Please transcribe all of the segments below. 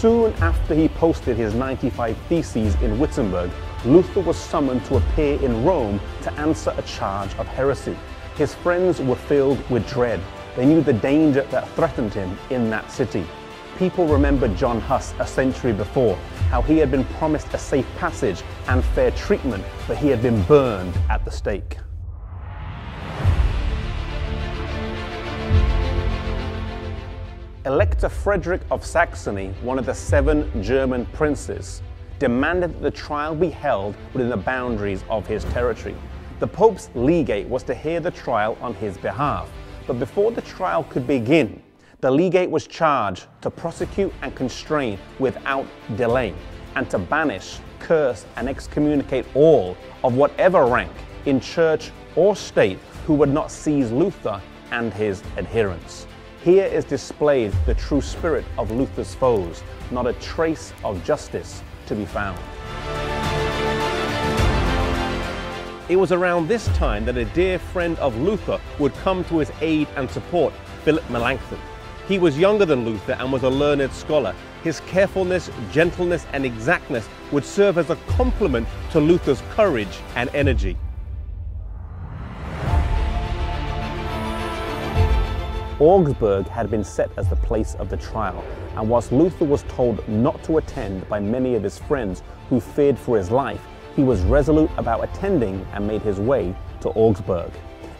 Soon after he posted his 95 Theses in Wittenberg, Luther was summoned to appear in Rome to answer a charge of heresy. His friends were filled with dread. They knew the danger that threatened him in that city. People remembered John Huss a century before, how he had been promised a safe passage and fair treatment, but he had been burned at the stake. Elector Frederick of Saxony, one of the 7 German princes, demanded that the trial be held within the boundaries of his territory. The Pope's legate was to hear the trial on his behalf, but before the trial could begin, the legate was charged to prosecute and constrain without delay, and to banish, curse, and excommunicate all of whatever rank in church or state who would not seize Luther and his adherents. Here is displayed the true spirit of Luther's foes, not a trace of justice to be found. It was around this time that a dear friend of Luther would come to his aid and support, Philip Melanchthon. He was younger than Luther and was a learned scholar. His carefulness, gentleness, and exactness would serve as a complement to Luther's courage and energy. Augsburg had been set as the place of the trial, and whilst Luther was told not to attend by many of his friends who feared for his life, he was resolute about attending and made his way to Augsburg.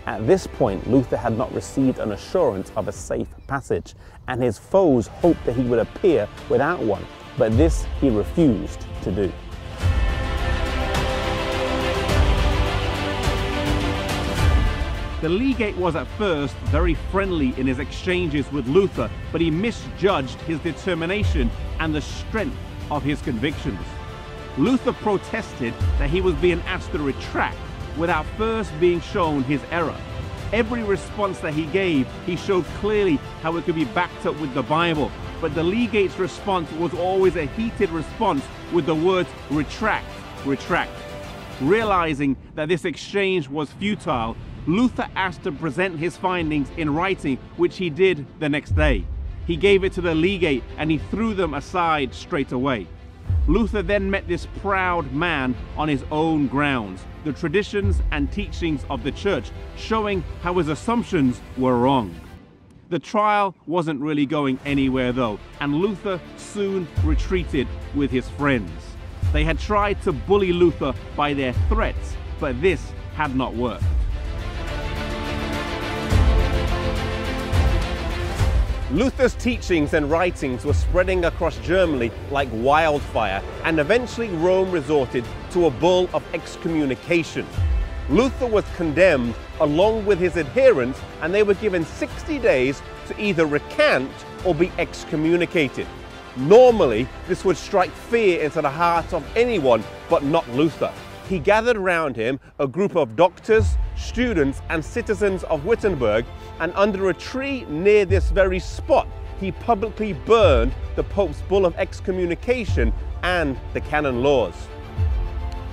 At this point, Luther had not received an assurance of a safe passage, and his foes hoped that he would appear without one, but this he refused to do. The legate was at first very friendly in his exchanges with Luther, but he misjudged his determination and the strength of his convictions. Luther protested that he was being asked to retract without first being shown his error. Every response that he gave, he showed clearly how it could be backed up with the Bible, but the legate's response was always a heated response with the words retract, retract. Realizing that this exchange was futile, Luther asked to present his findings in writing, which he did the next day. He gave it to the legate and he threw them aside straight away. Luther then met this proud man on his own grounds, the traditions and teachings of the church, showing how his assumptions were wrong. The trial wasn't really going anywhere though, and Luther soon retreated with his friends. They had tried to bully Luther by their threats, but this had not worked. Luther's teachings and writings were spreading across Germany like wildfire, and eventually Rome resorted to a bull of excommunication. Luther was condemned along with his adherents, and they were given 60 days to either recant or be excommunicated. Normally, this would strike fear into the heart of anyone but not Luther. He gathered around him a group of doctors, students, and citizens of Wittenberg, and under a tree near this very spot, he publicly burned the Pope's bull of excommunication and the canon laws.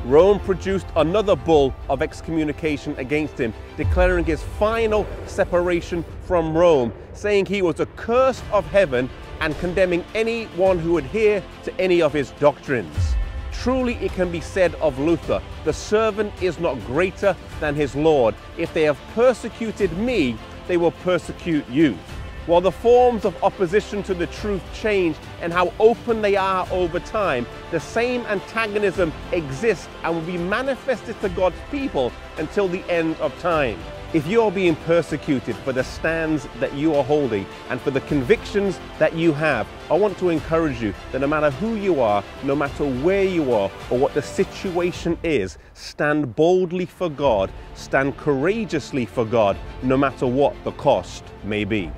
Rome produced another bull of excommunication against him, declaring his final separation from Rome, saying he was accursed of heaven and condemning anyone who would adhere to any of his doctrines. Truly it can be said of Luther, the servant is not greater than his Lord. If they have persecuted me, they will persecute you. While the forms of opposition to the truth change and how open they are over time, the same antagonism exists and will be manifested to God's people until the end of time. If you are being persecuted for the stands that you are holding and for the convictions that you have, I want to encourage you that no matter who you are, no matter where you are or what the situation is, stand boldly for God, stand courageously for God, no matter what the cost may be.